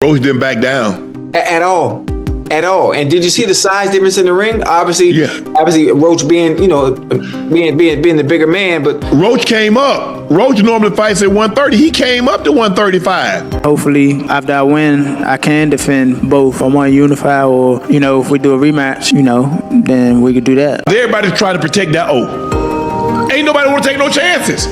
Roach didn't back down. At all. At all. And did you see the size difference in the ring? Obviously, Roach being the bigger man, but Roach came up. Roach normally fights at 130. He came up to 135. Hopefully, after I win, I can defend both. I want to unify, or if we do a rematch, then we could do that. Everybody's trying to protect that O. Ain't nobody want to take no chances.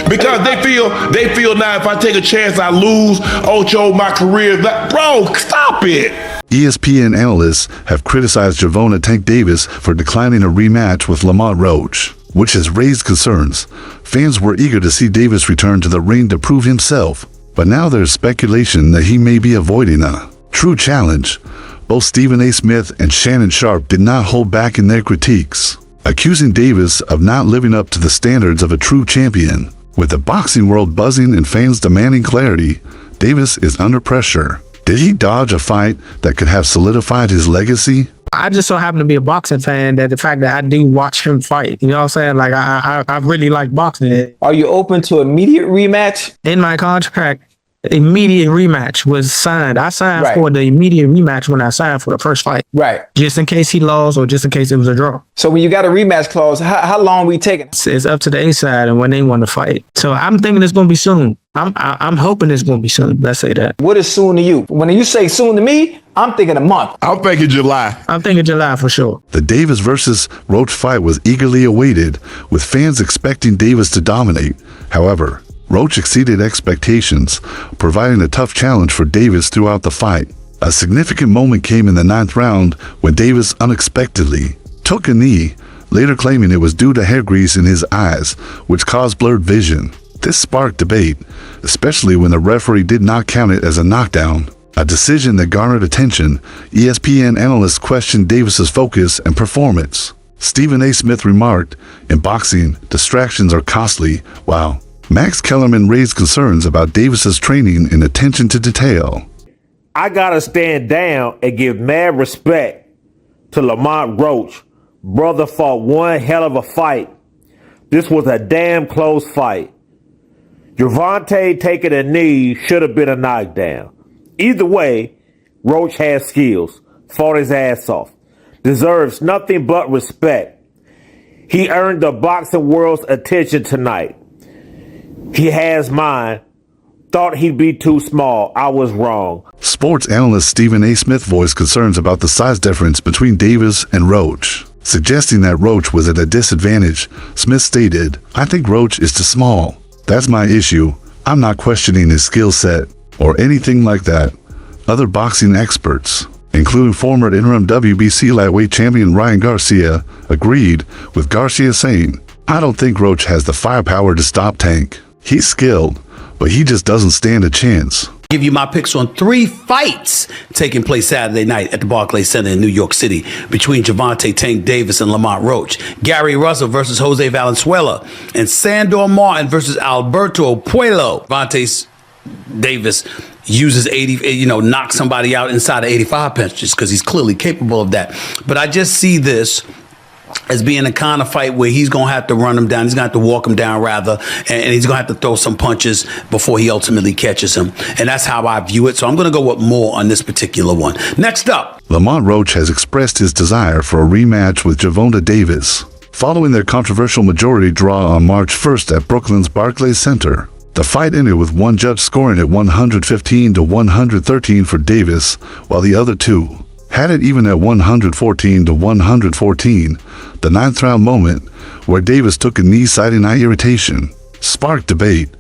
Because they feel now if I take a chance, I lose. Ocho, my career. Bro, stop it. ESPN analysts have criticized Gervonta Tank Davis for declining a rematch with Lamont Roach, which has raised concerns. Fans were eager to see Davis return to the ring to prove himself, but now there's speculation that he may be avoiding a true challenge. Both Stephen A. Smith and Shannon Sharpe did not hold back in their critiques, accusing Davis of not living up to the standards of a true champion. With the boxing world buzzing and fans demanding clarity, Davis is under pressure. Did he dodge a fight that could have solidified his legacy? I just so happen to be a boxing fan that the fact that I do watch him fight, you know what I'm saying? Like, I really like boxing. Are you open to immediate rematch? In my contract, immediate rematch was signed. I signed for the immediate rematch when I signed for the first fight. Right. Just in case he lost or just in case it was a draw. So when you got a rematch clause, how long we taking? It's up to the A side and when they want to fight. So I'm thinking it's going to be soon. I'm hoping it's going to be soon. Let's say that. What is soon to you? When you say soon to me, I'm thinking a month. I'm thinking July. I'm thinking July for sure. The Davis versus Roach fight was eagerly awaited, with fans expecting Davis to dominate. However, Roach exceeded expectations, providing a tough challenge for Davis throughout the fight. A significant moment came in the 9th round when Davis unexpectedly took a knee, later claiming it was due to hair grease in his eyes, which caused blurred vision. This sparked debate, especially when the referee did not count it as a knockdown, a decision that garnered attention. ESPN analysts questioned Davis's focus and performance. Stephen A. Smith remarked, "In boxing, distractions are costly," while Max Kellerman raised concerns about Davis's training and attention to detail. I gotta stand down and give mad respect to Lamont Roach. Brother fought one hell of a fight. This was a damn close fight. Gervonta taking a knee should have been a knockdown. Either way, Roach has skills, fought his ass off, deserves nothing but respect. He earned the boxing world's attention tonight. He has mine. Thought he'd be too small. I was wrong. Sports analyst Stephen A. Smith voiced concerns about the size difference between Davis and Roach. Suggesting that Roach was at a disadvantage, Smith stated, "I think Roach is too small. That's my issue. I'm not questioning his skill set or anything like that." Other boxing experts, including former interim WBC lightweight champion Ryan Garcia, agreed, with Garcia saying, "I don't think Roach has the firepower to stop Tank. He's skilled, but he just doesn't stand a chance." Give you my picks on 3 fights taking place Saturday night at the Barclays Center in New York City between Gervonta Tank Davis and Lamont Roach, Gary Russell versus Jose Valenzuela, and Sandor Martin versus Alberto Puello. Gervonta Davis uses 80, knocks somebody out inside of 85 punches because he's clearly capable of that. But I just see this as being a kind of fight where he's going to have to run him down. He's going to have to walk him down, rather, and he's going to have to throw some punches before he ultimately catches him. And that's how I view it. So I'm going to go with more on this particular one. Next up, Lamont Roach has expressed his desire for a rematch with Gervontadavis following their controversial majority draw on March 1st at Brooklyn's Barclays Center. The fight ended with one judge scoring at 115 to 113 for Davis, while the other two had it even at 114 to 114. The 9th round moment, where Davis took a knee citing eye irritation, sparked debate,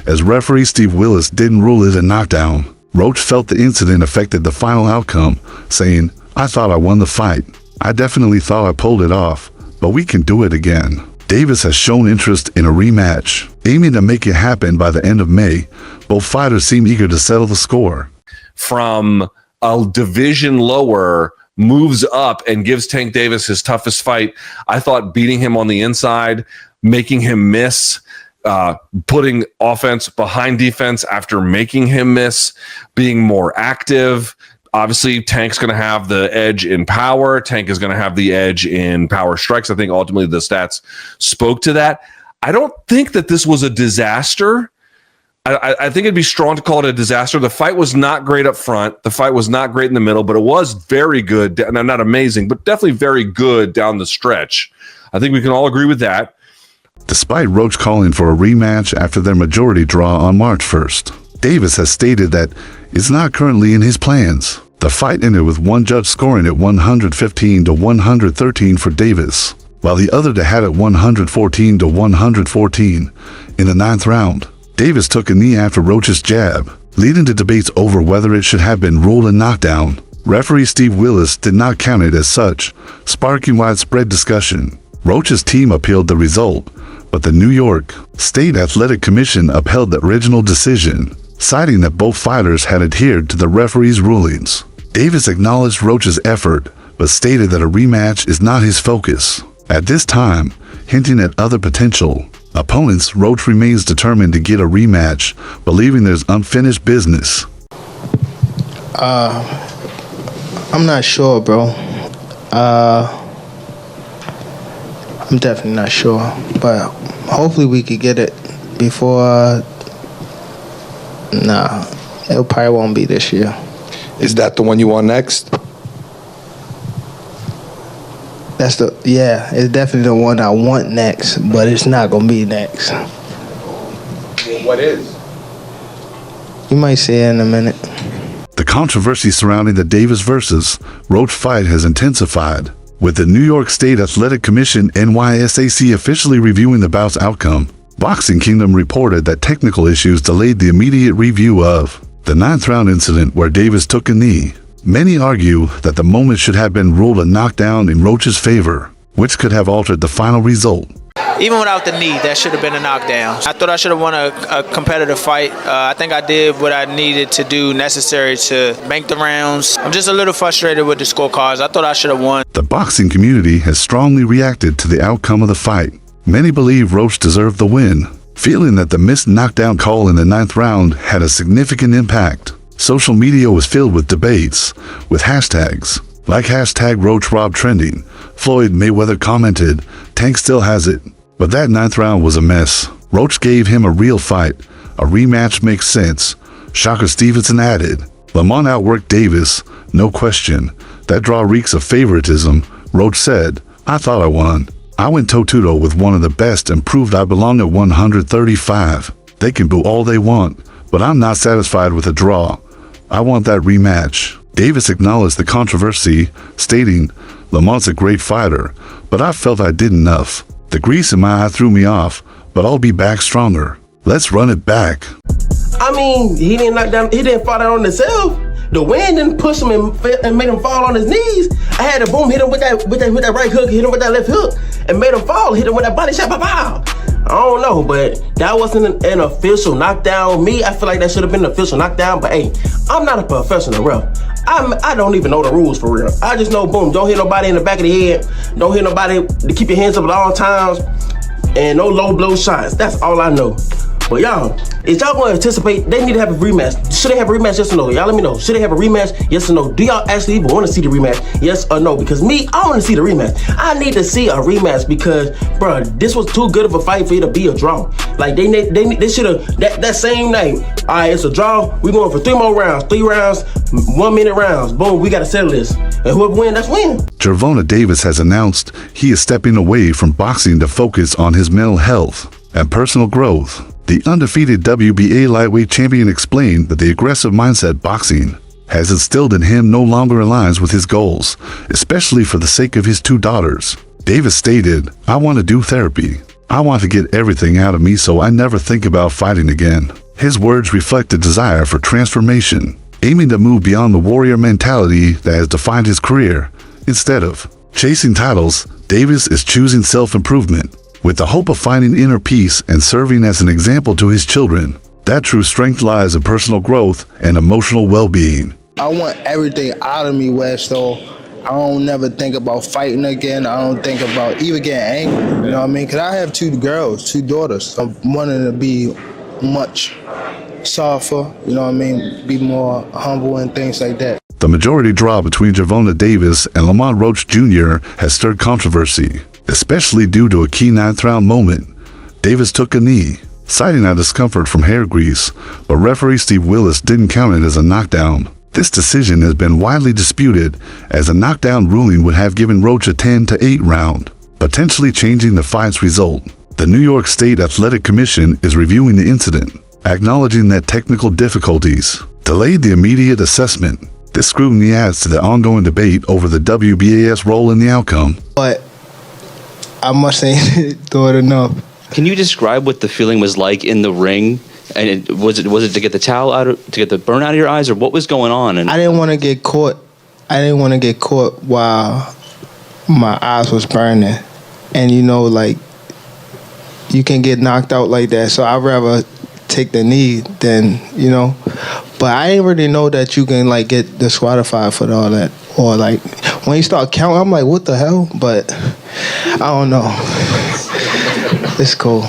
as referee Steve Willis didn't rule it a knockdown. Roach felt the incident affected the final outcome, saying, "I thought I won the fight. I definitely thought I pulled it off, but we can do it again." Davis has shown interest in a rematch, aiming to make it happen by the end of May. Both fighters seem eager to settle the score. From a division lower, moves up and gives Tank Davis his toughest fight. I thought beating him on the inside, making him miss, putting offense behind defense after making him miss, being more active. Obviously, Tank's going to have the edge in power. Tank is going to have the edge in power strikes. I think ultimately the stats spoke to that. I don't think that this was a disaster I think it'd be strong to call it a disaster. The fight was not great up front. The fight was not great in the middle, but it was very good. No, not amazing, but definitely very good down the stretch. I think we can all agree with that. Despite Roach calling for a rematch after their majority draw on March 1st, Davis has stated that it's not currently in his plans. The fight ended with one judge scoring at 115 to 113 for Davis, while the other had it 114 to 114 in the 9th round. Davis took a knee after Roach's jab, leading to debates over whether it should have been ruled a knockdown. Referee Steve Willis did not count it as such, sparking widespread discussion. Roach's team appealed the result, but the New York State Athletic Commission upheld the original decision, citing that both fighters had adhered to the referee's rulings. Davis acknowledged Roach's effort, but stated that a rematch is not his focus at this time, hinting at other potential opponents. Roach remains determined to get a rematch, believing there's unfinished business. I'm not sure, bro. I'm definitely not sure, but hopefully we could get it before. Nah, it probably won't be this year. Is that the one you want next? It's definitely the one I want next, but it's not gonna be next. What is? You might see it in a minute. The controversy surrounding the Davis versus Roach fight has intensified, with the New York State Athletic Commission (NYSAC) officially reviewing the bout's outcome. Boxing Kingdom reported that technical issues delayed the immediate review of the 9th round incident where Davis took a knee. Many argue that the moment should have been ruled a knockdown in Roach's favor, which could have altered the final result. Even without the knee, that should have been a knockdown. I thought I should have won a competitive fight. I think I did what I needed to do necessary to bank the rounds. I'm just a little frustrated with the scorecards. I thought I should have won. The boxing community has strongly reacted to the outcome of the fight. Many believe Roach deserved the win, feeling that the missed knockdown call in the 9th round had a significant impact. Social media was filled with debates, with hashtags like #RoachRob trending. Floyd Mayweather commented, "Tank still has it." But that 9th round was a mess. Roach gave him a real fight. A rematch makes sense. Shocker Stevenson added, "Lamont outworked Davis, no question. That draw reeks of favoritism." Roach said, "I thought I won. I went toe-to-toe with one of the best and proved I belong at 135. They can boo all they want, but I'm not satisfied with a draw. I want that rematch." Davis acknowledged the controversy, stating, "Lamont's a great fighter, but I felt I did enough. The grease in my eye threw me off, but I'll be back stronger. Let's run it back." I mean, he didn't fall down on himself. The wind didn't push him and made him fall on his knees. I had to boom, hit him with that right hook, hit him with that left hook, and made him fall, hit him with that body shot, pow. I don't know, but that wasn't an official knockdown. Me, I feel like that should have been an official knockdown, but hey, I'm not a professional ref. I don't even know the rules for real. I just know, boom, don't hit nobody in the back of the head. Don't hit nobody to keep your hands up at all times. And no low blow shots. That's all I know. But y'all, if y'all gonna anticipate, they need to have a rematch. Should they have a rematch, yes or no? Y'all let me know. Should they have a rematch, yes or no? Do y'all actually even want to see the rematch, yes or no? Because me, I want to see the rematch. I need to see a rematch because, bro, this was too good of a fight for it to be a draw. Like, they should have, that same night, all right, it's a draw. We going for 3 more rounds. 3 rounds, 1 minute rounds. Boom, we got to settle this. And whoever win, that's win. Gervonta has announced he is stepping away from boxing to focus on his mental health and personal growth. The undefeated WBA lightweight champion explained that the aggressive mindset boxing has instilled in him no longer aligns with his goals, especially for the sake of his 2 daughters. Davis stated, "I want to do therapy. I want to get everything out of me so I never think about fighting again." His words reflect a desire for transformation, aiming to move beyond the warrior mentality that has defined his career. Instead of chasing titles, Davis is choosing self-improvement, with the hope of finding inner peace and serving as an example to his children. That true strength lies in personal growth and emotional well-being. I want everything out of me, Wes, so I don't never think about fighting again. I don't think about even getting angry, you know what I mean? Because I have 2 girls, 2 daughters. I'm wanting to be much softer, you know what I mean? Be more humble and things like that. The majority draw between Gervonta and Lamontroach Jr. has stirred controversy, especially due to a key 9th round moment. Davis took a knee, citing a discomfort from hair grease, but referee Steve Willis didn't count it as a knockdown. This decision has been widely disputed, as a knockdown ruling would have given Roach a 10-8 round, potentially changing the fight's result. The New York State Athletic Commission is reviewing the incident, acknowledging that technical difficulties delayed the immediate assessment. This scrutiny adds to the ongoing debate over the WBA's role in the outcome. But I must ain't do it enough. Can you describe what the feeling was like in the ring? And was it to get the towel out, to get the burn out of your eyes, or what was going on? And I didn't want to get caught. I didn't want to get caught while my eyes was burning, and like you can get knocked out like that. So I'd rather take the knee than But I didn't really know that you can like get disqualified for all that, or like when you start counting, I'm like, what the hell? But I don't know. It's cool.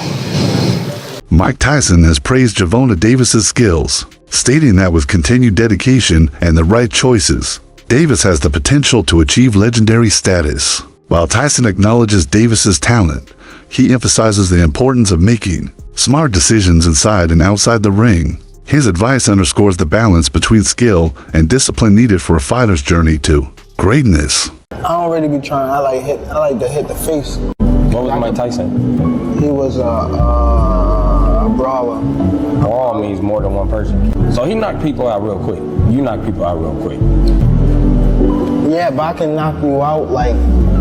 Mike Tyson has praised Gervontadavis' skills, stating that with continued dedication and the right choices, Davis has the potential to achieve legendary status. While Tyson acknowledges Davis' talent, he emphasizes the importance of making smart decisions inside and outside the ring. His advice underscores the balance between skill and discipline needed for a fighter's journey to greatness. I don't really be trying. I like to hit the face. What was Mike Tyson? He was a brawler. Brawl means more than one person. So he knocked people out real quick. You knock people out real quick. Yeah, but I can knock you out like.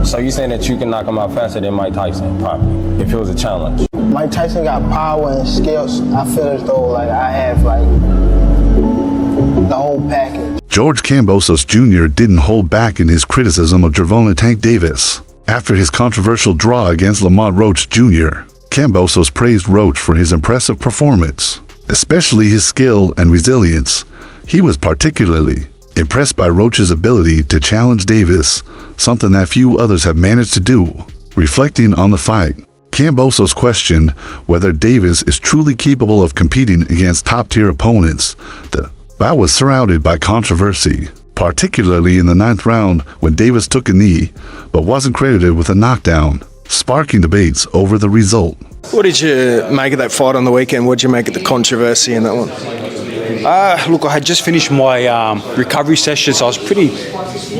So you saying that you can knock him out faster than Mike Tyson, probably, if it was a challenge? Mike Tyson got power and skills. I feel as though like I have like the whole package. George Kambosos Jr. didn't hold back in his criticism of Gervontadavis. After his controversial draw against Lamont Rematch Jr., Kambosos praised Roach for his impressive performance, especially his skill and resilience. He was particularly impressed by Roach's ability to challenge Davis, something that few others have managed to do. Reflecting on the fight, Kambosos questioned whether Davis is truly capable of competing against top-tier opponents. The bout was surrounded by controversy, particularly in the 9th round when Davis took a knee, but wasn't credited with a knockdown, sparking debates over the result. What did you make of that fight on the weekend? What did you make of the controversy in that one? Look, I had just finished my recovery session, so I was pretty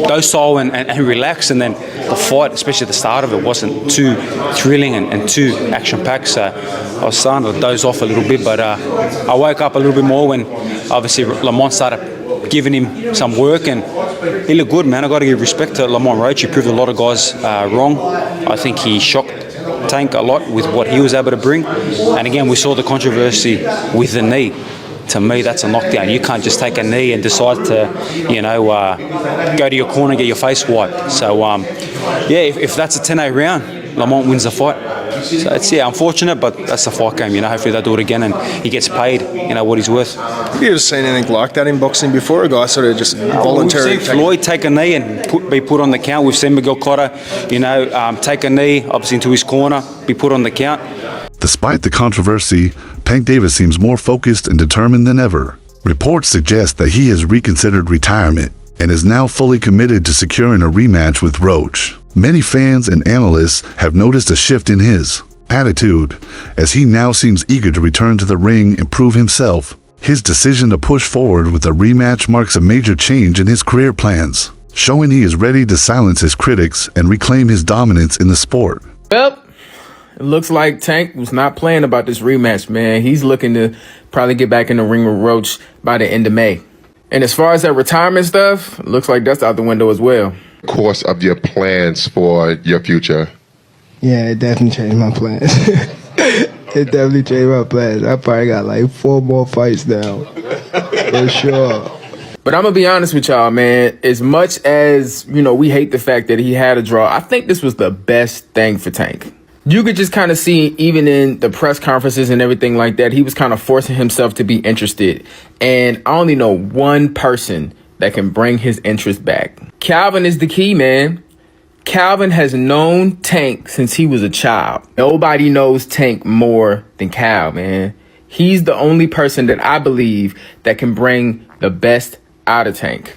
docile and relaxed, and then the fight, especially at the start of it, wasn't too thrilling and too action-packed, so I was starting to doze off a little bit, but I woke up a little bit more when obviously Lamont started giving him some work, and he looked good, man. I got to give respect to Lamont Roach. He proved a lot of guys wrong. I think he shocked Tank a lot with what he was able to bring, and again, we saw the controversy with the knee. To me, that's a knockdown. You can't just take a knee and decide to, go to your corner and get your face wiped. So, if that's a 10-8 round, Lamont wins the fight. So it's unfortunate, but that's the fight game. Hopefully they'll do it again and he gets paid, what he's worth. Have you ever seen anything like that in boxing before? A guy sort of just voluntarily. We've seen Floyd take a knee and be put on the count. We've seen Miguel Cotto, take a knee, obviously into his corner, be put on the count. Despite the controversy, Tank Davis seems more focused and determined than ever. Reports suggest that he has reconsidered retirement and is now fully committed to securing a rematch with Roach. Many fans and analysts have noticed a shift in his attitude, as he now seems eager to return to the ring and prove himself. His decision to push forward with a rematch marks a major change in his career plans, showing he is ready to silence his critics and reclaim his dominance in the sport. Well, it looks like Tank was not playing about this rematch, man. He's looking to probably get back in the ring with Roach by the end of May. And as far as that retirement stuff, it looks like that's out the window as well. Course of your plans for your future? Yeah, it definitely changed my plans. It definitely changed my plans. I probably got like 4 more fights now, for sure. But I'm going to be honest with y'all, man. As much as, we hate the fact that he had a draw, I think this was the best thing for Tank. You could just kind of see, even in the press conferences and everything like that, he was kind of forcing himself to be interested. And I only know one person that can bring his interest back. Calvin is the key, man. Calvin has known Tank since he was a child. Nobody knows Tank more than Cal, man. He's the only person that I believe that can bring the best out of Tank.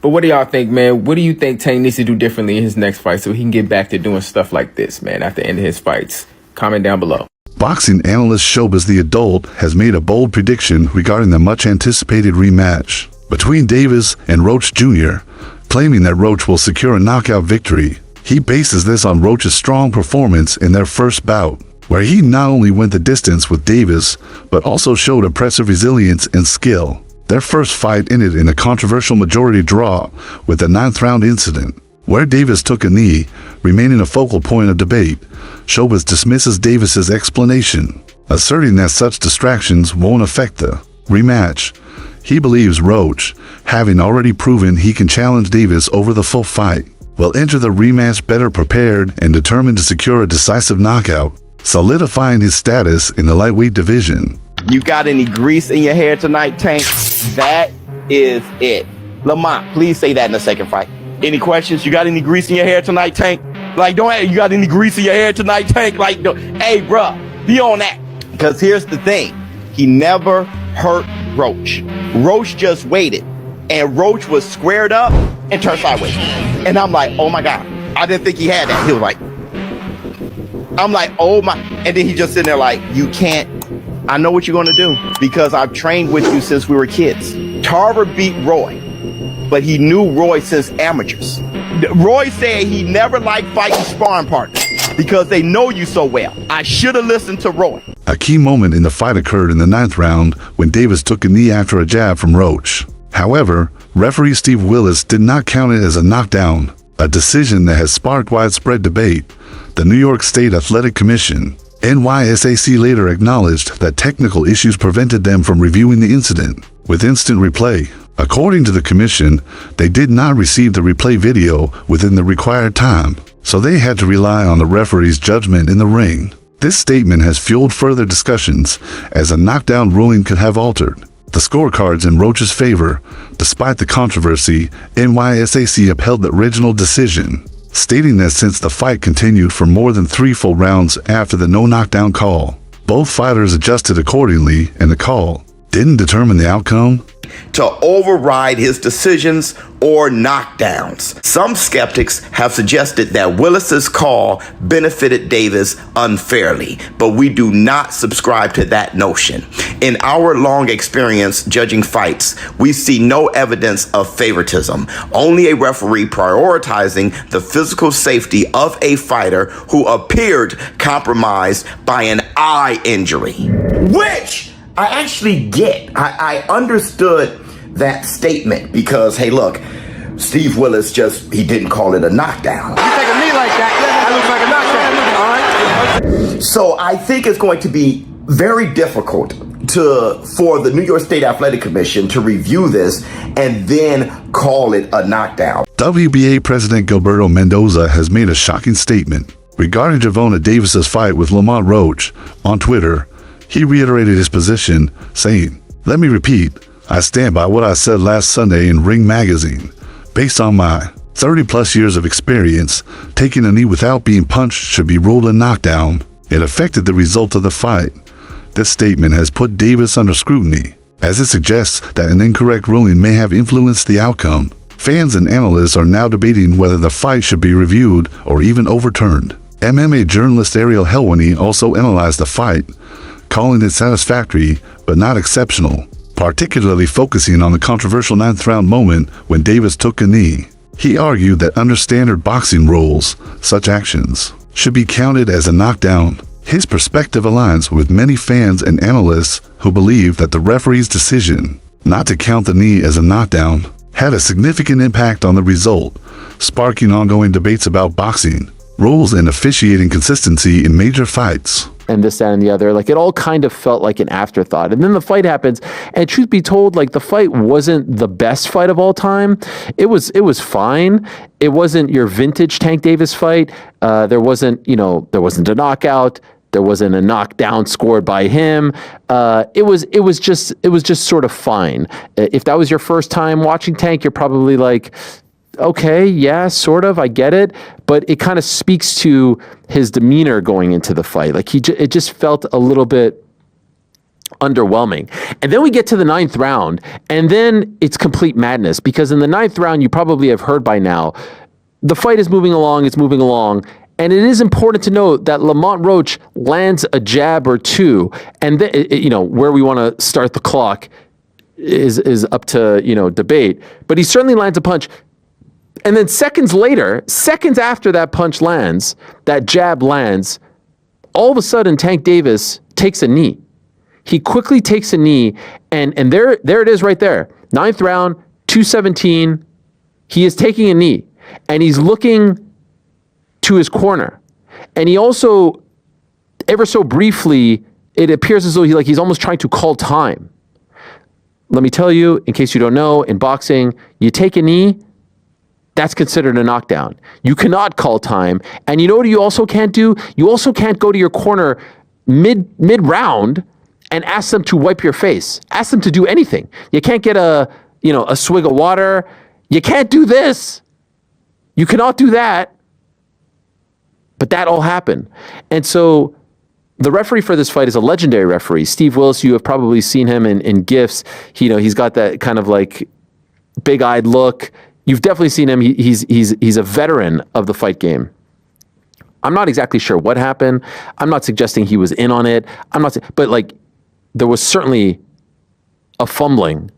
But what do y'all think, man? What do you think Tank needs to do differently in his next fight so he can get back to doing stuff like this, man, at the end of his fights? Comment down below. boxing analyst Showbiz the Adult has made a bold prediction regarding the much-anticipated rematch between Davis and Roach Jr., claiming that Roach will secure a knockout victory. He bases this on Roach's strong performance in their first bout, where he not only went the distance with Davis, but also showed impressive resilience and skill. Their first fight ended in a controversial majority draw with the 9th round incident, where Davis took a knee, remaining a focal point of debate. Showbiz dismisses Davis's explanation, asserting that such distractions won't affect the rematch. He believes Roach, having already proven he can challenge Davis over the full fight, will enter the rematch better prepared and determined to secure a decisive knockout, solidifying his status in the lightweight division. You got any grease in your hair tonight, Tank? That is it. Lamont, please say that in the second fight. Any questions? You got any grease in your hair tonight, Tank? Like, you got any grease in your hair tonight, Tank? Like, hey, bruh, be on that. Because here's the thing. He never hurt Roach. Roach just waited. And Roach was squared up and turned sideways. And I'm like, oh my God. I didn't think he had that. He was like, I'm like, oh my. And then he just sitting there like, you can't. I know what you're going to do because I've trained with you since we were kids. Tarver beat Roy, but he knew Roy since amateurs. Roy said he never liked fighting sparring partners because they know you so well. I should have listened to Roy. A key moment in the fight occurred in the 9th round when Davis took a knee after a jab from Roach. However, referee Steve Willis did not count it as a knockdown, a decision that has sparked widespread debate. The New York State Athletic Commission, NYSAC, later acknowledged that technical issues prevented them from reviewing the incident with instant replay. According to the commission, they did not receive the replay video within the required time, so they had to rely on the referee's judgment in the ring. This statement has fueled further discussions, as a knockdown ruling could have altered the scorecards in Roach's favor. Despite the controversy, NYSAC upheld the original decision, stating that since the fight continued for more than 3 full rounds after the no knockdown call, both fighters adjusted accordingly and the call didn't determine the outcome. To override his decisions or knockdowns. Some skeptics have suggested that Willis's call benefited Davis unfairly, but we do not subscribe to that notion. In our long experience judging fights, we see no evidence of favoritism, only a referee prioritizing the physical safety of a fighter who appeared compromised by an eye injury. Which I actually get. I understood that statement because, hey, look, Steve Willis he didn't call it a knockdown. You take a knee like that, that looks like a knockdown. All right. So I think it's going to be very difficult for the New York State Athletic Commission to review this and then call it a knockdown. WBA President Gilberto Mendoza has made a shocking statement regarding Gervonta fight with Lamont Roach. On Twitter, he reiterated his position, saying, "Let me repeat, I stand by what I said last Sunday in Ring Magazine. Based on my 30-plus years of experience, taking a knee without being punched should be ruled a knockdown. It affected the result of the fight." This statement has put Davis under scrutiny, as it suggests that an incorrect ruling may have influenced the outcome. Fans and analysts are now debating whether the fight should be reviewed or even overturned. MMA journalist Ariel Helwani also analyzed the fight, calling it satisfactory but not exceptional, particularly focusing on the controversial 9th round moment when Davis took a knee. He argued that under standard boxing rules, such actions should be counted as a knockdown. His perspective aligns with many fans and analysts who believe that the referee's decision not to count the knee as a knockdown had a significant impact on the result, sparking ongoing debates about boxing rules and officiating consistency in major fights. And this, that, and the other. Like, it all kind of felt like an afterthought. And then the fight happens, and truth be told, like, the fight wasn't the best fight of all time. It was fine. It wasn't your vintage Tank Davis fight. There wasn't a knockout. There wasn't a knockdown scored by him. It was just sort of fine. If that was your first time watching Tank, you're probably like, okay, yeah, sort of, I get it, but it kind of speaks to his demeanor going into the fight. Like, it just felt a little bit underwhelming. And then we get to the 9th round, and then it's complete madness, because in the 9th round, you probably have heard by now, the fight is moving along, And it is important to note that Lamont Roach lands a jab or two, and where we want to start the clock is up to debate. But he certainly lands a punch, and then seconds after that punch lands, that jab lands, all of a sudden Tank Davis takes a knee. He quickly takes a knee, and there it is right there. 9th round, 217. He is taking a knee, and he's looking to his corner. And he also, ever so briefly, it appears as though he's almost trying to call time. Let me tell you, in case you don't know, in boxing, you take a knee, that's considered a knockdown. You cannot call time. And you know what you also can't do? You also can't go to your corner mid-round and ask them to wipe your face. Ask them to do anything. You can't get a swig of water. You can't do this. You cannot do that. But that all happened. And so the referee for this fight is a legendary referee. Steve Willis, you have probably seen him in GIFs. He's got that kind of like big-eyed look. You've definitely seen him. He's a veteran of the fight game. I'm not exactly sure what happened. I'm not suggesting he was in on it. But there was certainly a fumbling